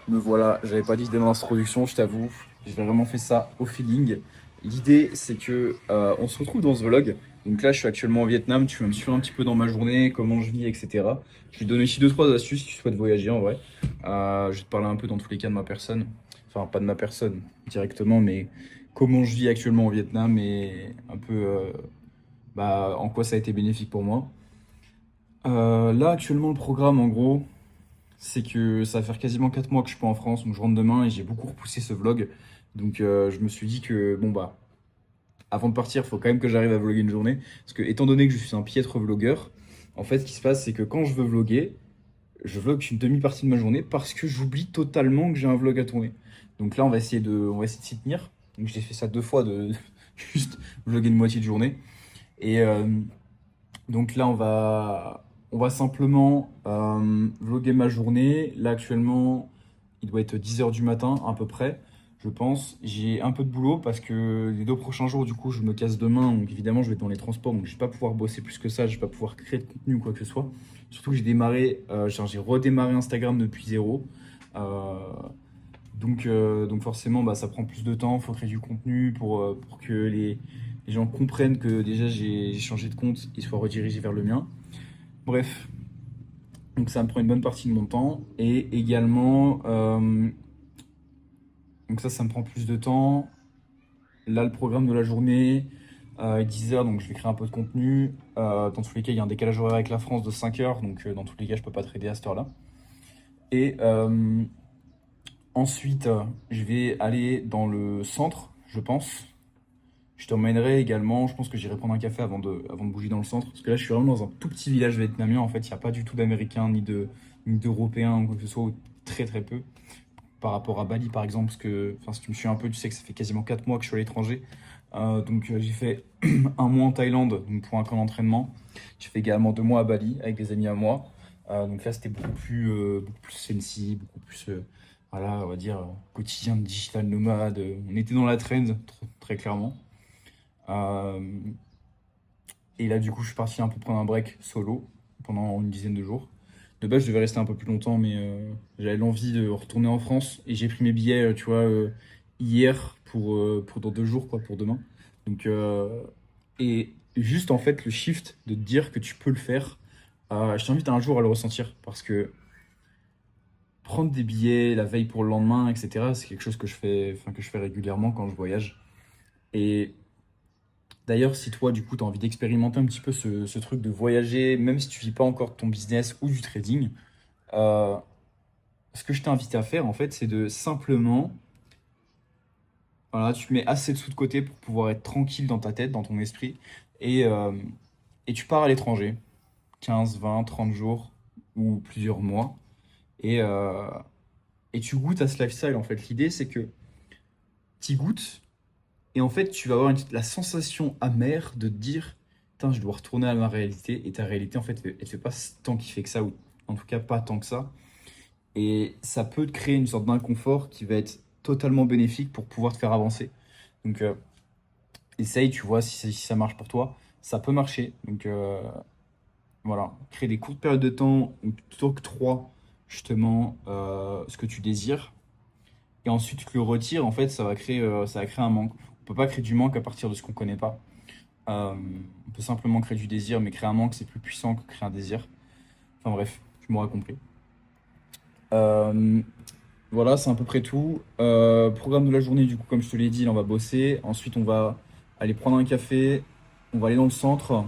Me voilà, j'avais pas d'idée dans l'introduction, je t'avoue. J'ai vraiment fait ça au feeling. L'idée, c'est que on se retrouve dans ce vlog. Donc là, je suis actuellement au Vietnam. Tu vas me suivre un petit peu dans ma journée, comment je vis, etc. Je vais te donner ici deux trois astuces si tu souhaites voyager en vrai. Je vais te parler un peu dans tous les cas de ma personne. Enfin, pas de ma personne directement, mais comment je vis actuellement au Vietnam et un peu en quoi ça a été bénéfique pour moi. Là, actuellement, le programme, en gros, c'est que ça va faire quasiment 4 mois que je suis pas en France, donc je rentre demain et j'ai beaucoup repoussé ce vlog. Donc je me suis dit que bon bah avant de partir, il faut quand même que j'arrive à vlogger une journée. Parce que étant donné que je suis un piètre vlogueur, en fait ce qui se passe c'est que quand je veux vlogger, je vlog une demi-partie de ma journée parce que j'oublie totalement que j'ai un vlog à tourner. Donc là on va essayer de s'y tenir. Donc j'ai fait ça deux fois de juste vlogger une moitié de journée. Et donc là, on va simplement vlogger ma journée. Là, actuellement, il doit être 10 h du matin à peu près, je pense. J'ai un peu de boulot parce que les 2 prochains jours, du coup, je me casse demain. Donc évidemment, je vais être dans les transports. Donc je vais pas pouvoir bosser plus que ça. Je vais pas pouvoir créer de contenu ou quoi que ce soit. Surtout que j'ai redémarré Instagram depuis zéro. Euh, donc forcément, bah, ça prend plus de temps. Il faut créer du contenu pour que les gens comprennent que déjà j'ai changé de compte et soient redirigés vers le mien. Bref, donc ça me prend une bonne partie de mon temps. Et également, donc ça me prend plus de temps. Là, le programme de la journée est 10 heures, donc je vais créer un peu de contenu. Dans tous les cas, il y a un décalage horaire avec la France de 5 heures, donc dans tous les cas, je peux pas trader à cette heure-là. Et ensuite, je vais aller dans le centre, je pense. Je t'emmènerai également, je pense que j'irai prendre un café avant de bouger dans le centre. Parce que là, je suis vraiment dans un tout petit village vietnamien. En fait, il n'y a pas du tout d'Américains ni d'Européens ou quoi que ce soit, ou très très peu. Par rapport à Bali, par exemple, parce que enfin, si tu me suis un peu, tu sais que ça fait quasiment 4 mois que je suis à l'étranger. Donc j'ai fait un mois en Thaïlande donc pour un camp d'entraînement. J'ai fait également 2 mois à Bali avec des amis à moi. Donc là, c'était beaucoup plus fancy, beaucoup plus, voilà, on va dire, quotidien de digital nomade. On était dans la trend, très clairement. Euh, et là, du coup, je suis parti un peu prendre un break solo pendant une dizaine de jours. De base, je devais rester un peu plus longtemps, mais j'avais l'envie de retourner en France. Et j'ai pris mes billets, tu vois, hier pour dans 2 jours, quoi, pour demain. Donc, et juste en fait, le shift de te dire que tu peux le faire, je t'invite un jour à le ressentir. Parce que prendre des billets la veille pour le lendemain, etc., c'est quelque chose que je fais régulièrement quand je voyage. Et d'ailleurs, si toi, du coup, tu as envie d'expérimenter un petit peu ce truc de voyager, même si tu vis pas encore de ton business ou du trading, euh, ce que je t'invite à faire, en fait, c'est de simplement, voilà, tu mets assez de sous de côté pour pouvoir être tranquille dans ta tête, dans ton esprit, et, euh, et tu pars à l'étranger, 15, 20, 30 jours ou plusieurs mois, et, euh, et tu goûtes à ce lifestyle, en fait. L'idée, c'est que tu goûtes. Et en fait, tu vas avoir la sensation amère de te dire, putain, je dois retourner à ma réalité. Et ta réalité, en fait, elle fait pas tant kiffer que ça, ou en tout cas pas tant que ça. Et ça peut te créer une sorte d'inconfort qui va être totalement bénéfique pour pouvoir te faire avancer. Donc, essaye, tu vois, si ça marche pour toi. Ça peut marcher. Donc, voilà. Crée des courtes périodes de temps où tu t'octroies justement ce que tu désires. Et ensuite, tu te le retires. En fait, ça va créer un manque. On peut pas créer du manque à partir de ce qu'on connaît pas. On peut simplement créer du désir, mais créer un manque, c'est plus puissant que créer un désir. Enfin bref, tu m'auras compris. Euh, voilà, c'est à peu près tout. Programme de la journée, du coup, comme je te l'ai dit, là, on va bosser. Ensuite, on va aller prendre un café. On va aller dans le centre.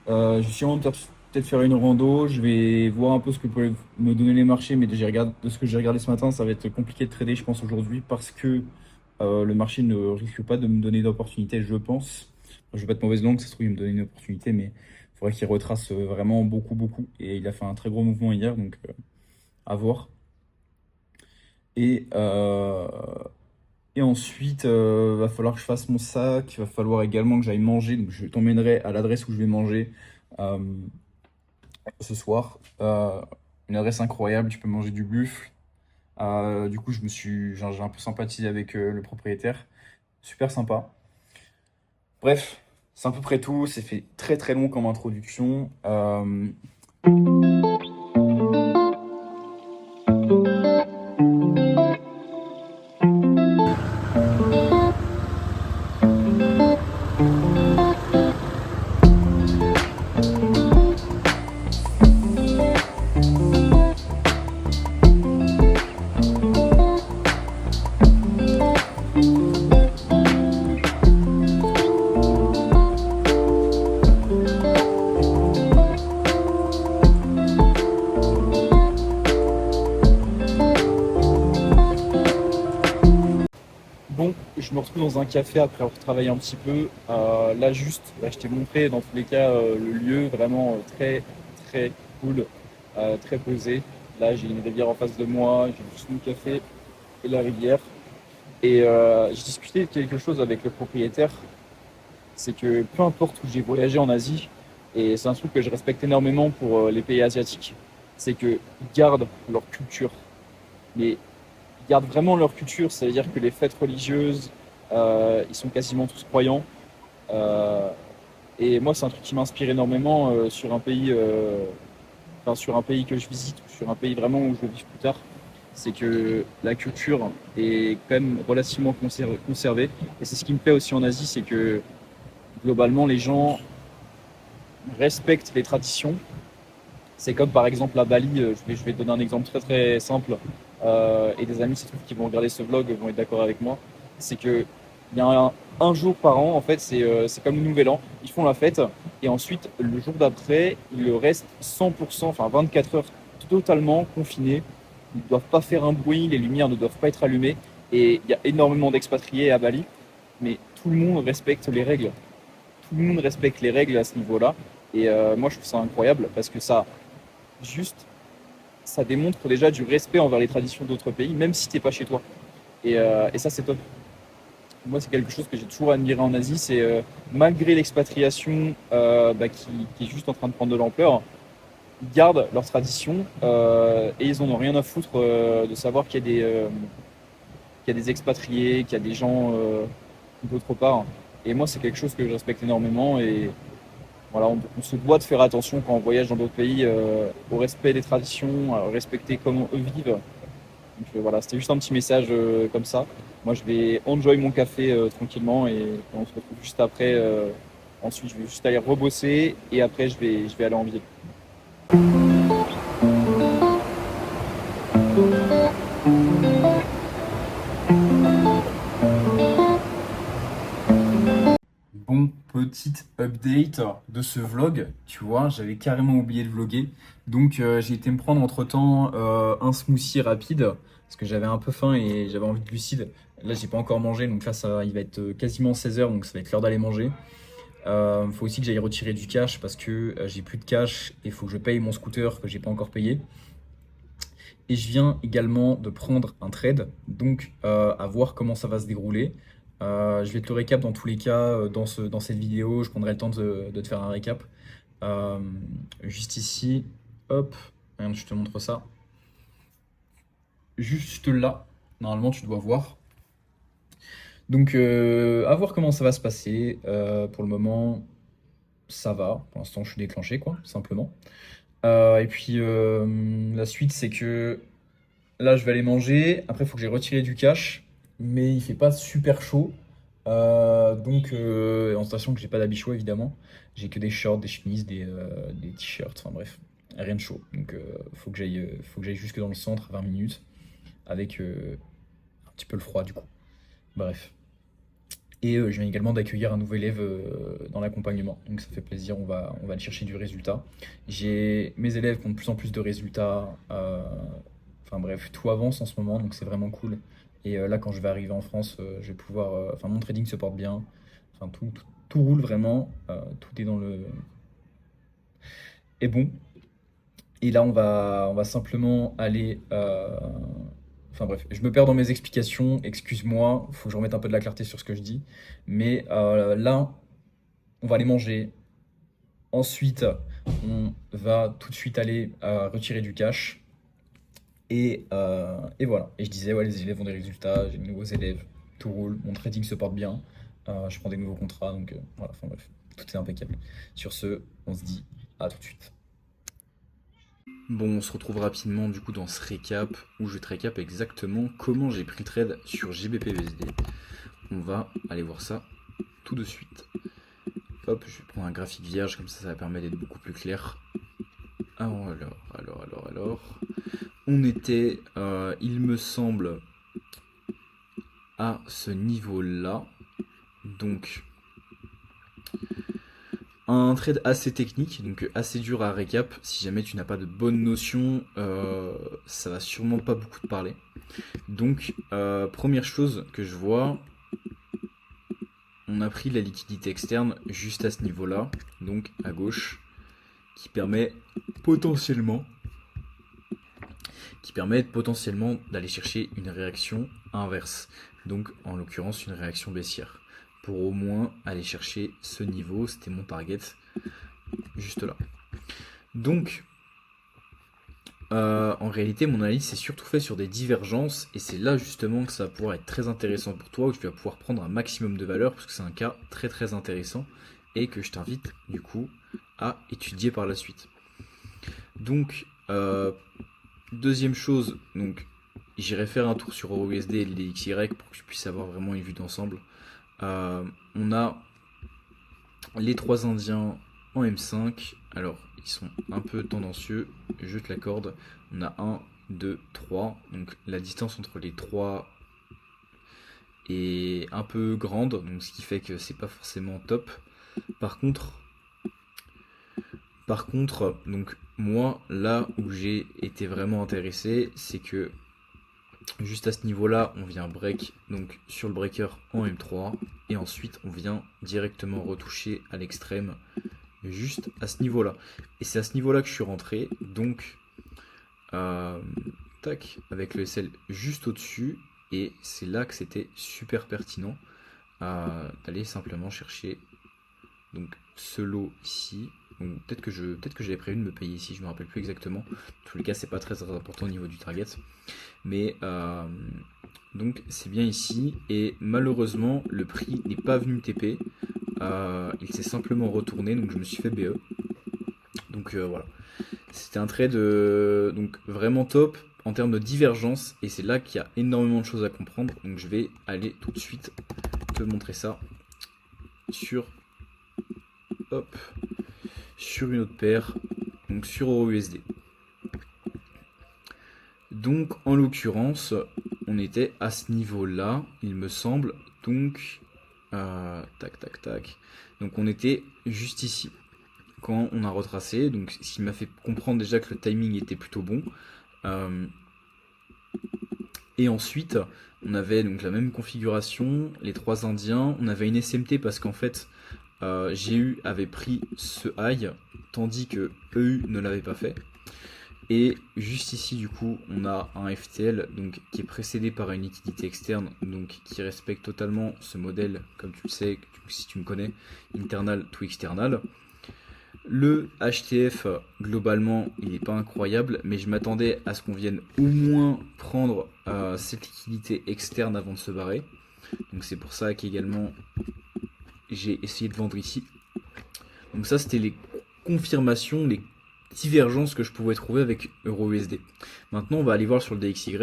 Je vais sûrement peut-être faire une rando. Je vais voir un peu ce que peuvent me donner les marchés, mais de ce que j'ai regardé ce matin, ça va être compliqué de trader, je pense, aujourd'hui, parce que le marché ne risque pas de me donner d'opportunités, je pense. Je vais pas être mauvaise langue, ça se trouve, il me donner une opportunité, mais il faudrait qu'il retrace vraiment beaucoup, beaucoup. Et il a fait un très gros mouvement hier, donc à voir. Et, euh, et ensuite, va falloir que je fasse mon sac, il va falloir également que j'aille manger, donc je t'emmènerai à l'adresse où je vais manger euh, ce soir. Une adresse incroyable, tu peux manger du buffle. Du coup, j'ai un peu sympathisé avec le propriétaire. Super sympa. Bref, c'est à peu près tout. C'est fait très très long comme introduction. coup dans un café après avoir travaillé un petit peu. Là juste, là, je t'ai montré dans tous les cas le lieu vraiment très très cool, très posé. Là j'ai une rivière en face de moi, j'ai juste mon café et la rivière. Et j'ai discuté de quelque chose avec le propriétaire, c'est que peu importe où j'ai voyagé en Asie, et c'est un truc que je respecte énormément pour les pays asiatiques, c'est qu'ils gardent leur culture. Mais ils gardent vraiment leur culture, c'est-à-dire que les fêtes religieuses, ils sont quasiment tous croyants. Euh, et moi, c'est un truc qui m'inspire énormément sur un pays que je visite, ou sur un pays vraiment où je veux vivre plus tard. C'est que la culture est quand même relativement conservée. Et c'est ce qui me plaît aussi en Asie, c'est que globalement, les gens respectent les traditions. C'est comme par exemple à Bali, je vais te donner un exemple très très simple, et des amis qui vont regarder ce vlog vont être d'accord avec moi. C'est que il y a un jour par an, en fait, c'est comme le nouvel an, ils font la fête, et ensuite le jour d'après, ils restent 100%, enfin 24 heures totalement confinés. Ils ne doivent pas faire un bruit, les lumières ne doivent pas être allumées, et il y a énormément d'expatriés à Bali, mais tout le monde respecte les règles. Tout le monde respecte les règles à ce niveau-là. Et moi, je trouve ça incroyable parce que juste, ça démontre déjà du respect envers les traditions d'autres pays, même si t'es pas chez toi. Et ça, c'est top. Moi, c'est quelque chose que j'ai toujours admiré en Asie, c'est malgré l'expatriation qui est juste en train de prendre de l'ampleur, ils gardent leurs traditions et ils en ont rien à foutre de savoir qu'il y a des expatriés, qu'il y a des gens d'autre part. Et moi, c'est quelque chose que je respecte énormément. Et voilà, on se doit de faire attention quand on voyage dans d'autres pays au respect des traditions, à respecter comment eux vivent. Donc voilà, c'était juste un petit message comme ça. Moi, je vais enjoy mon café tranquillement et on se retrouve juste après. Ensuite, je vais juste aller rebosser et après, je vais aller en ville. Bon, petite update de ce vlog, tu vois, j'avais carrément oublié de vlogger. Donc j'ai été me prendre entre-temps un smoothie rapide, parce que j'avais un peu faim et j'avais envie de glucides. Là, j'ai pas encore mangé, donc là, il va être quasiment 16 h, donc ça va être l'heure d'aller manger. Faut aussi que j'aille retirer du cash, parce que j'ai plus de cash et il faut que je paye mon scooter que j'ai pas encore payé. Et je viens également de prendre un trade, donc à voir comment ça va se dérouler. Je vais te le récap dans tous les cas dans cette vidéo. Je prendrai le temps de te faire un récap. Euh, Juste ici, hop, regarde, je te montre ça. Juste là, normalement tu dois voir. Donc à voir comment ça va se passer. Pour le moment, ça va. Pour l'instant, je suis déclenché, quoi, simplement. Et puis la suite, c'est que là, je vais aller manger. Après, il faut que j'ai retiré du cash. Mais il fait pas super chaud. Donc, en sachant que j'ai pas d'habit chaud, évidemment. J'ai que des shorts, des chemises, des t-shirts. Enfin bref, rien de chaud. Donc, faut que j'aille jusque dans le centre, 20 minutes. Avec un petit peu le froid, du coup. Bref. Et je viens également d'accueillir un nouvel élève dans l'accompagnement. Donc, ça fait plaisir. On va aller chercher du résultat. J'ai mes élèves qui ont de plus en plus de résultats. Enfin bref, tout avance en ce moment, donc c'est vraiment cool. Et là, quand je vais arriver en France, je vais pouvoir. Enfin, mon trading se porte bien. Enfin, tout roule vraiment. Tout est dans le. Est bon. Et là, on va simplement aller. Enfin bref, je me perds dans mes explications. Excuse-moi, faut que je remette un peu de la clarté sur ce que je dis. Mais là, on va aller manger. Ensuite, on va tout de suite aller retirer du cash. Et voilà. Et je disais, ouais, les élèves ont des résultats, j'ai de nouveaux élèves, tout roule, mon trading se porte bien, je prends des nouveaux contrats, donc voilà, enfin bref, tout est impeccable. Sur ce, on se dit à tout de suite. Bon, on se retrouve rapidement du coup dans ce récap où je vais te récap exactement comment j'ai pris le trade sur JBPUSD. On va aller voir ça tout de suite. Hop, je vais prendre un graphique vierge, comme ça va permettre d'être beaucoup plus clair. Alors. On était, il me semble, à ce niveau-là. Donc, un trade assez technique, donc assez dur à récap. Si jamais tu n'as pas de bonnes notions, ça va sûrement pas beaucoup te parler. Donc, première chose que je vois, on a pris la liquidité externe juste à ce niveau-là, donc à gauche, qui permet potentiellement d'aller chercher une réaction inverse, donc en l'occurrence une réaction baissière, pour au moins aller chercher ce niveau. C'était mon target, juste là. Donc, en réalité, mon analyse s'est surtout fait sur des divergences, et c'est là justement que ça va pouvoir être très intéressant pour toi, où tu vas pouvoir prendre un maximum de valeur, parce que c'est un cas très très intéressant, et que je t'invite du coup à étudier par la suite. Donc, deuxième chose, donc j'irai faire un tour sur EURUSD et le DXY pour que tu puisses avoir vraiment une vue d'ensemble. On a les 3 indiens en M5. Alors, ils sont un peu tendancieux, je te l'accorde. On a 1, 2, 3. Donc, la distance entre les 3 est un peu grande, donc ce qui fait que c'est pas forcément top. Par contre, donc moi, là où j'ai été vraiment intéressé, c'est que juste à ce niveau-là, on vient break donc sur le breaker en M3, et ensuite on vient directement retoucher à l'extrême juste à ce niveau-là. Et c'est à ce niveau-là que je suis rentré, donc tac, avec le SL juste au-dessus, et c'est là que c'était super pertinent d'aller simplement chercher donc ce lot ici. Peut-être que j'avais prévu de me payer ici, je me rappelle plus exactement. En tous les cas, c'est pas très important au niveau du target. Mais donc c'est bien ici, et malheureusement le prix n'est pas venu me TP. Il s'est simplement retourné, donc je me suis fait BE. Donc voilà. C'était un trade donc vraiment top en termes de divergence, et c'est là qu'il y a énormément de choses à comprendre. Donc je vais aller tout de suite te montrer ça sur une autre paire, donc sur EURUSD. Donc en l'occurrence, on était à ce niveau-là, il me semble. Donc tac. Donc on était juste ici quand on a retracé. Donc ce qui m'a fait comprendre déjà que le timing était plutôt bon. Et ensuite, on avait donc la même configuration, les 3 indiens. On avait une SMT parce qu'en fait, GU avait pris ce high, tandis que EU ne l'avait pas fait. Et juste ici, du coup, on a un FTL donc, qui est précédé par une liquidité externe, donc qui respecte totalement ce modèle, comme tu le sais, si tu me connais, internal to external. Le HTF, globalement, il n'est pas incroyable, mais je m'attendais à ce qu'on vienne au moins prendre cette liquidité externe avant de se barrer. Donc c'est pour ça qu'également, j'ai essayé de vendre ici. Donc ça, c'était les confirmations, les divergences que je pouvais trouver avec EURUSD. Maintenant, on va aller voir sur le DXY.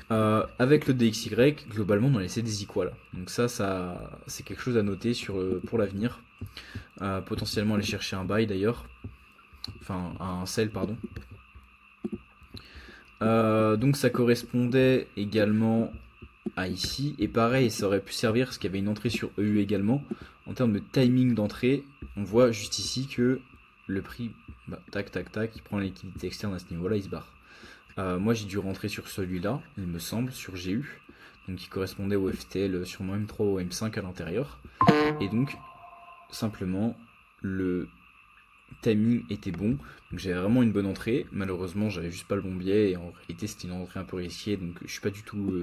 Avec le DXY, globalement, on a laissé des equals. Donc ça c'est quelque chose à noter pour l'avenir. Potentiellement aller chercher un buy d'ailleurs. Enfin, un sell, pardon. Donc ça correspondait également à ici. Et pareil, ça aurait pu servir parce qu'il y avait une entrée sur EU également. En termes de timing d'entrée, on voit juste ici que le prix, tac, il prend la liquidité externe à ce niveau-là, il se barre. Moi, j'ai dû rentrer sur celui-là, il me semble, sur GU, donc qui correspondait au FTL sur mon M3 ou M5 à l'intérieur. Et donc, simplement, le timing était bon, donc j'avais vraiment une bonne entrée. Malheureusement, j'avais juste pas le bon biais, et en réalité, c'était une entrée un peu risquée, donc je suis pas du tout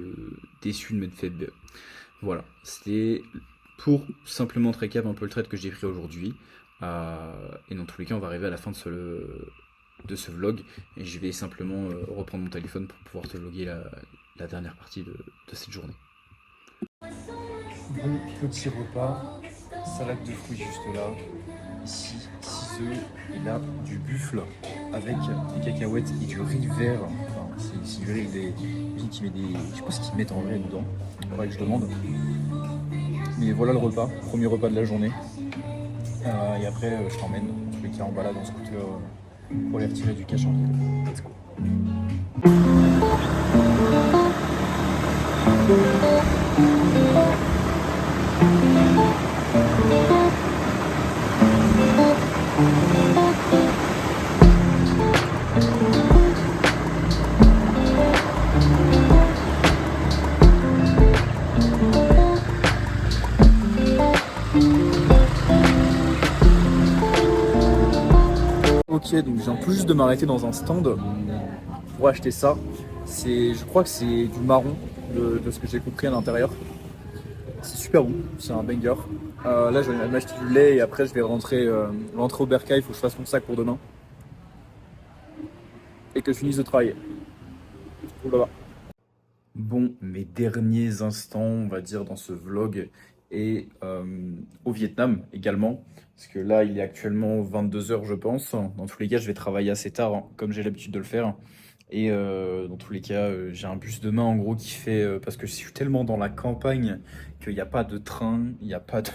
déçu de m'être fait BE. Voilà, c'était pour simplement récap un peu le trade que j'ai pris aujourd'hui. Et dans tous les cas, on va arriver à la fin de ce vlog, et je vais simplement reprendre mon téléphone pour pouvoir te vlogger la dernière partie de cette journée. Bon petit repas, salade de fruits juste là, ici 6 œufs, et là du buffle avec des cacahuètes et du riz vert. Enfin, c'est du riz avec des qui met des, je sais pas ce qu'ils mettent en vrai dedans, il faudrait que je demande. Mais voilà le repas, premier repas de la journée. Et après, je t'emmène dans tous les cas en balade en scooter pour les retirer du cash en ville. Let's go. Ok, donc je viens tout juste de m'arrêter dans un stand pour acheter ça. Je crois que c'est du marron de ce que j'ai compris à l'intérieur. C'est super bon, c'est un banger. Là, je vais aller m'acheter du lait et après, je vais rentrer au bercail. Il faut que je fasse mon sac pour demain et que je finisse de travailler. Voilà. Bon, mes derniers instants, on va dire, dans ce vlog et au Vietnam également. Parce que là, il est actuellement 22 h, je pense. Dans tous les cas, je vais travailler assez tard, hein, comme j'ai l'habitude de le faire. Et dans tous les cas, j'ai un bus demain, en gros, qui fait... parce que je suis tellement dans la campagne qu'il n'y a pas de train, il n'y a pas de...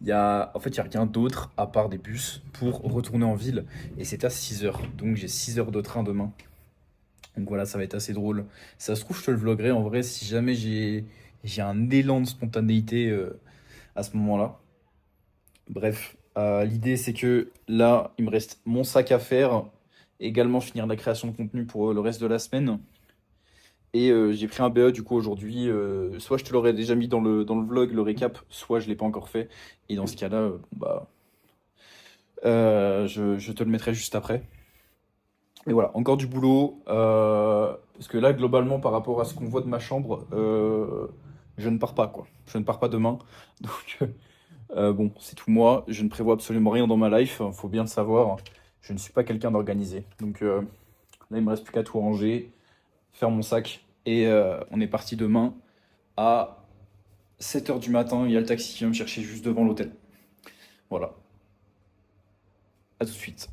En fait, il n'y a rien d'autre à part des bus pour retourner en ville. Et c'est à 6 h. Donc j'ai 6 heures de train demain. Donc voilà, ça va être assez drôle. Ça se trouve, je te le vloguerai en vrai si jamais j'ai un élan de spontanéité à ce moment-là. Bref, l'idée c'est que là, il me reste mon sac à faire, également finir la création de contenu pour le reste de la semaine. Et j'ai pris un BE du coup aujourd'hui. Soit je te l'aurais déjà mis dans le vlog, le récap, soit je l'ai pas encore fait. Et dans ce cas-là, bon, bah, je te le mettrai juste après. Et voilà, encore du boulot. Parce que là, globalement, par rapport à ce qu'on voit de ma chambre, je ne pars pas, quoi. Je ne pars pas demain. Donc, bon, c'est tout moi. Je ne prévois absolument rien dans ma life. Faut bien le savoir. Je ne suis pas quelqu'un d'organisé. Donc, là, il me reste plus qu'à tout ranger, faire mon sac. Et on est parti demain à 7 h du matin. Il y a le taxi qui vient me chercher juste devant l'hôtel. Voilà. À tout de suite.